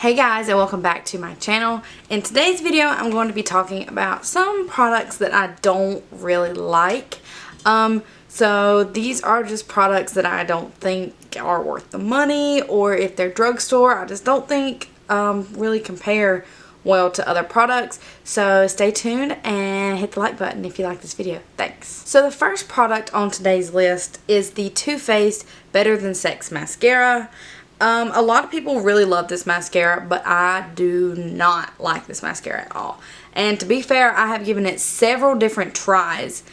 Hey guys, and welcome back to my channel. In today's video I'm going to be talking about some products that I don't really like. So these are just products that I don't think are worth the money, or if they're drugstore, I just don't think really compare well to other products. So stay tuned and hit the like button if you like this video. Thanks. So the first product on today's list is the Too Faced Better Than Sex Mascara. A lot of people really love this mascara, but I do not like this mascara at all. And to be fair, I have given it several different tries,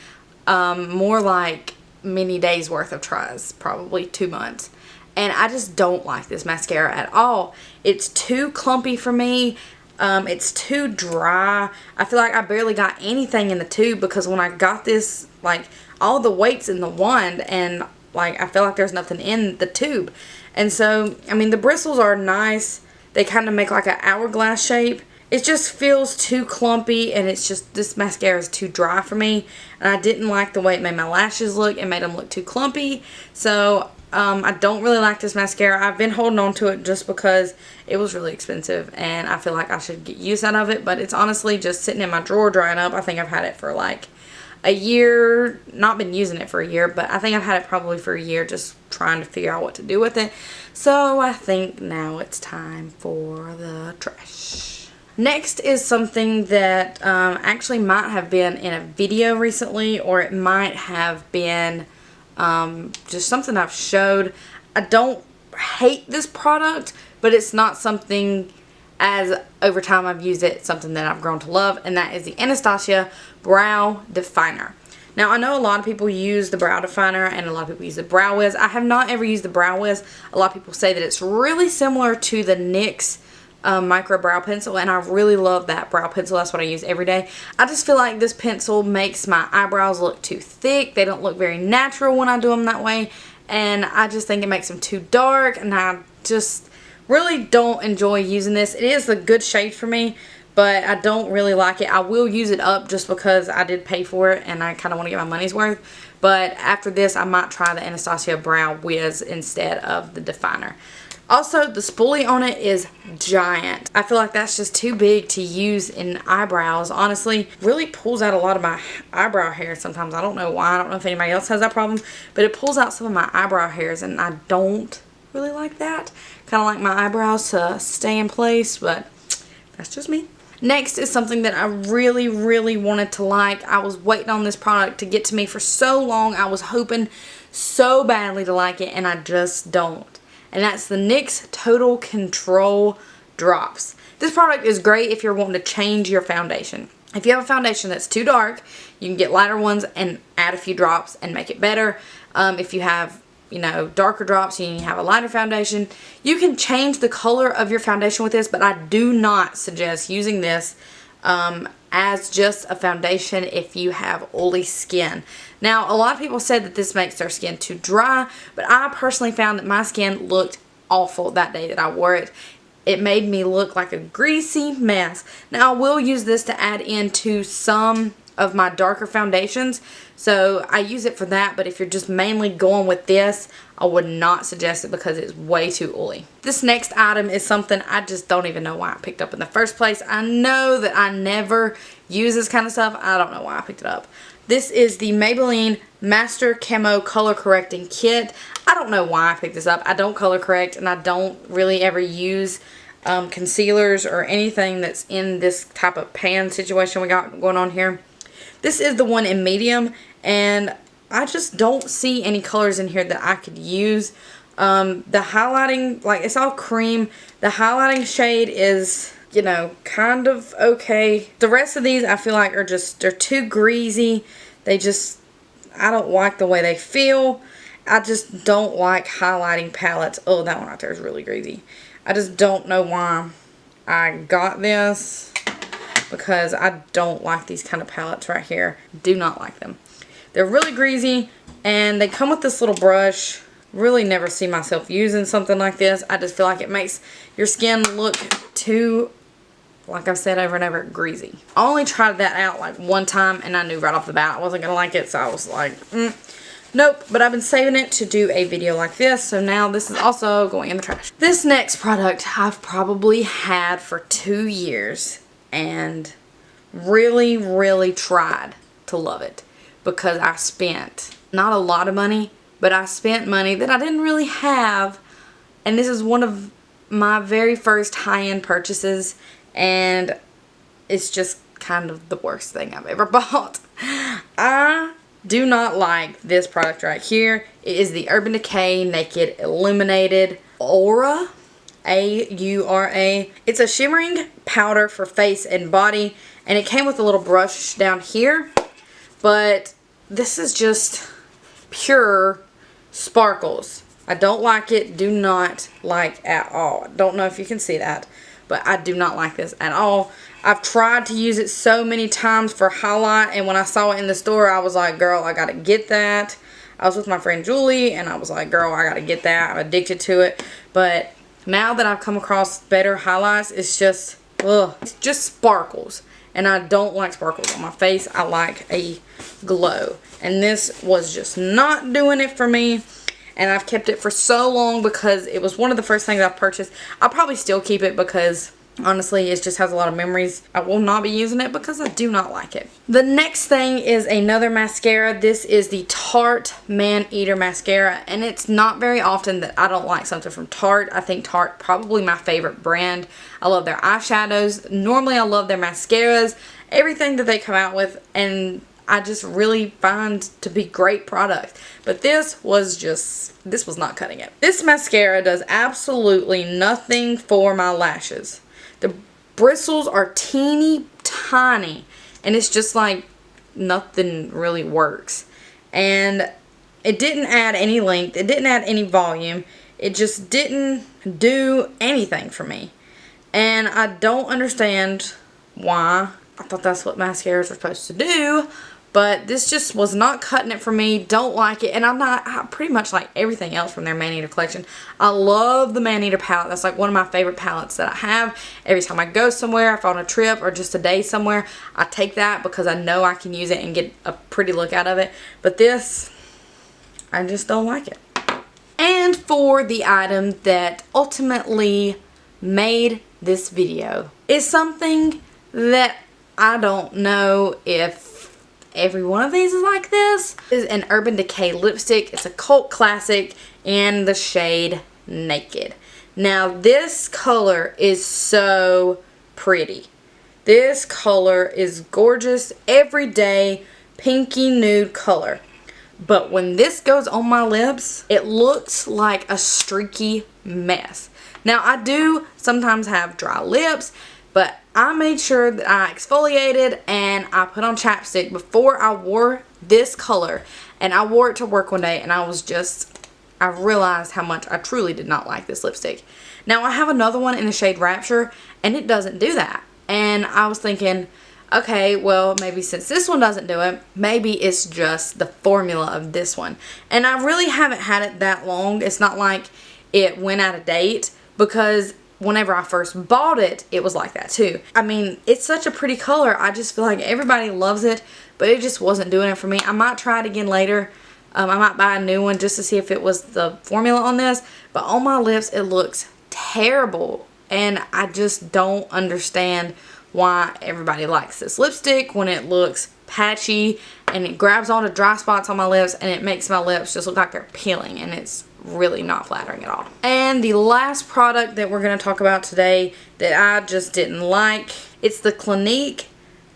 more like many days worth of tries, probably 2 months. And I just don't like this mascara at all. It's too clumpy for me. It's too dry. I feel like I barely got anything in the tube, because when I got this, like, all the weight's in the wand, and like I feel like there's nothing in the tube. And so, I mean, the bristles are nice. They kind of make like an hourglass shape. It just feels too clumpy, and it's just, this mascara is too dry for me. And I didn't like the way it made my lashes look. It made them look too clumpy. So, I don't really like this mascara. I've been holding on to it just because it was really expensive, and I feel like I should get use out of it. But it's honestly just sitting in my drawer drying up. I think I've had it for like a year, not been using it for a year, but I think I've had it probably for a year, just trying to figure out what to do with it. So I think now it's time for the trash. Next is something that actually might have been in a video recently, or it might have been just something I've showed. I don't hate this product, but it's not something, as over time I've used it, something that I've grown to love, and that is the Anastasia Brow Definer. Now, I know a lot of people use the Brow Definer, and a lot of people use the Brow Wiz. I have not ever used the Brow Wiz. A lot of people say that it's really similar to the NYX Micro Brow Pencil, and I really love that brow pencil. That's what I use every day. I just feel like this pencil makes my eyebrows look too thick. They don't look very natural when I do them that way, and I just think it makes them too dark, and I just really don't enjoy using this. It is a good shade for me, but I don't really like it. I will use it up just because I did pay for it, and I kind of want to get my money's worth. But after this, I might try the Anastasia Brow Wiz instead of the Definer. Also, the spoolie on it is giant. I feel like that's just too big to use in eyebrows. Honestly, really pulls out a lot of my eyebrow hair sometimes. I don't know why. I don't know if anybody else has that problem, but it pulls out some of my eyebrow hairs, and I don't really like that. Kind of like my eyebrows to stay in place, but that's just me. Next is something that I really wanted to like. I was waiting on this product to get to me for so long. I was hoping so badly to like it, and I just don't. And that's the NYX Total Control Drops. This product is great if you're wanting to change your foundation. If you have a foundation that's too dark, you can get lighter ones and add a few drops and make it better. If you have, you know, darker drops and you have a lighter foundation, you can change the color of your foundation with this, but I do not suggest using this as just a foundation if you have oily skin. Now, a lot of people said that this makes their skin too dry, but I personally found that my skin looked awful that day that I wore it. It made me look like a greasy mess. Now, I will use this to add into some of my darker foundations, so I use it for that. But if you're just mainly going with this, I would not suggest it because it's way too oily. This next item is something I just don't even know why I picked up in the first place. I know that I never use this kind of stuff. I don't know why I picked it up. This is the Maybelline Master Camo Color Correcting Kit. I don't know why I picked this up. I don't color correct, and I don't really ever use concealers or anything that's in this type of pan situation we got going on here. This is the one in medium, and I just don't see any colors in here that I could use. The highlighting, like, it's all cream. The highlighting shade is, you know, kind of okay. The rest of these I feel like are just, they're too greasy. They just, I don't like the way they feel. I just don't like highlighting palettes. Oh, that one right there is really greasy. I just don't know why I got this, because I don't like these kind of palettes right here. Do not like them. They're really greasy, and they come with this little brush. Really never see myself using something like this. I just feel like it makes your skin look too, like I've said over and over, greasy. I only tried that out like one time, and I knew right off the bat I wasn't going to like it, so I was like, Nope, but I've been saving it to do a video like this, so now this is also going in the trash. This next product I've probably had for 2 years and really, really tried to love it because I spent not a lot of money, but I spent money that I didn't really have, and this is one of my very first high-end purchases, and it's just kind of the worst thing I've ever bought. I do not like this product right here. It is the Urban Decay Naked Illuminated Aura. A-U-R-A. It's a shimmering powder for face and body, and it came with a little brush down here, but this is just pure sparkles. I don't like it. Do not like at all. I don't know if you can see that, but I do not like this at all. I've tried to use it so many times for highlight, and when I saw it in the store, I was like, girl, I gotta get that. I was with my friend Julie, and I was like, girl, I gotta get that. I'm addicted to it. But now that I've come across better highlights, it's just, ugh. It's just sparkles, and I don't like sparkles on my face. I like a glow, and this was just not doing it for me. And I've kept it for so long because it was one of the first things I purchased. I'll probably still keep it because honestly, it just has a lot of memories. I will not be using it because I do not like it. The next thing is another mascara. This is the Tarte Man Eater Mascara, and it's not very often that I don't like something from Tarte. I think Tarte probably my favorite brand. I love their eyeshadows. Normally I love their mascaras, everything that they come out with, and I just really find to be great products. But this was not cutting it. This mascara does absolutely nothing for my lashes. The bristles are teeny tiny, and it's just like nothing really works. And it didn't add any length. It didn't add any volume. It just didn't do anything for me. And I don't understand why. I thought that's what mascaras are supposed to do. But this just was not cutting it for me. Don't like it. And I pretty much like everything else from their Man Eater collection. I love the Man Eater palette. That's like one of my favorite palettes that I have. Every time I go somewhere, if I'm on a trip or just a day somewhere, I take that because I know I can use it and get a pretty look out of it. But this, I just don't like it. And for the item that ultimately made this video is something that I don't know if every one of these is like this. This is an Urban Decay lipstick. It's a cult classic in the shade Naked. Now this color is so pretty. This color is gorgeous, everyday pinky nude color. But when this goes on my lips, it looks like a streaky mess. Now I do sometimes have dry lips, but I made sure that I exfoliated and I put on chapstick before I wore this color. And I wore it to work one day, and I realized how much I truly did not like this lipstick. Now I have another one in the shade Rapture, and it doesn't do that. And I was thinking, okay, well, maybe since this one doesn't do it, maybe it's just the formula of this one. And I really haven't had it that long. It's not like it went out of date, because whenever I first bought it, it was like that too. I mean, it's such a pretty color. I just feel like everybody loves it, but it just wasn't doing it for me. I might try it again later. I might buy a new one just to see if it was the formula on this. But on my lips, it looks terrible. And I just don't understand why everybody likes this lipstick when it looks patchy and it grabs all the dry spots on my lips and it makes my lips just look like they're peeling, and it's really not flattering at all. And the last product that we're going to talk about today that I just didn't like, it's the Clinique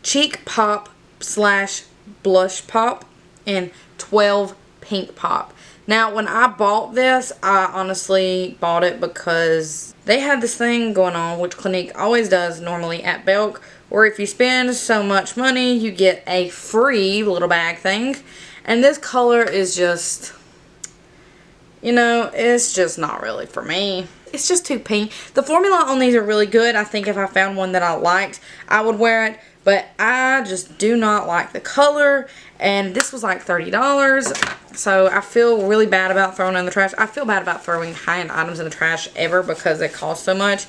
Cheek Pop / Blush Pop in 12 Pink Pop. Now when I bought this, I honestly bought it because they had this thing going on, which Clinique always does normally at Belk, where if you spend so much money, you get a free little bag thing. And this color is just, you know, it's just not really for me. It's just too pink. The formula on these are really good. I think if I found one that I liked, I would wear it. But I just do not like the color. And this was like $30. So I feel really bad about throwing it in the trash. I feel bad about throwing high-end items in the trash ever because they cost so much.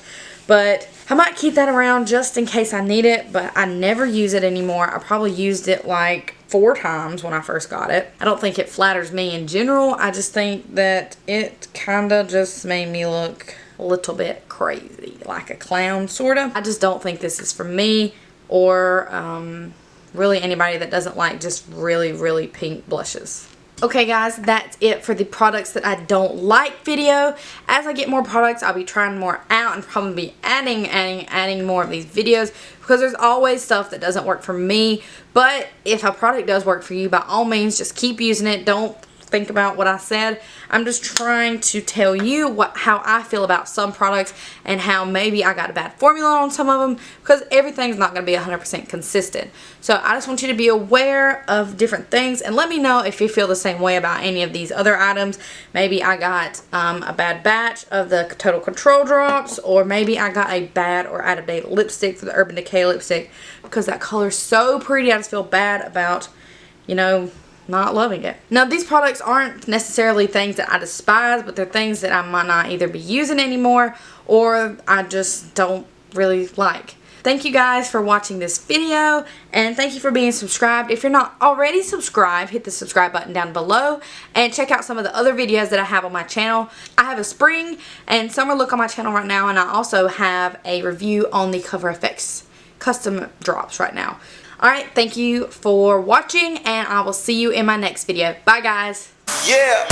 But I might keep that around just in case I need it, but I never use it anymore. I probably used it like 4 times when I first got it. I don't think it flatters me in general. I just think that it kind of just made me look a little bit crazy, like a clown sort of. I just don't think this is for me or really anybody that doesn't like just really pink blushes. Okay guys, that's it for the products that I don't like video. As I get more products, I'll be trying more out and probably be adding more of these videos because there's always stuff that doesn't work for me. But if a product does work for you, by all means, just keep using it. Don't think about what I said. I'm just trying to tell you how I feel about some products and how maybe I got a bad formula on some of them because everything's not going to be 100% consistent. So I just want you to be aware of different things and let me know if you feel the same way about any of these other items. Maybe I got a bad batch of the Total Control drops, or maybe I got a bad or out of date lipstick for the Urban Decay lipstick because that color is so pretty. I just feel bad about, you know, not loving it. Now, these products aren't necessarily things that I despise, but they're things that I might not either be using anymore or I just don't really like. Thank you guys for watching this video, and thank you for being subscribed. If you're not already subscribed, hit the subscribe button down below and check out some of the other videos that I have on my channel. I have a spring and summer look on my channel right now, and I also have a review on the Cover FX custom drops right now. Alright, thank you for watching, and I will see you in my next video. Bye, guys. Yeah.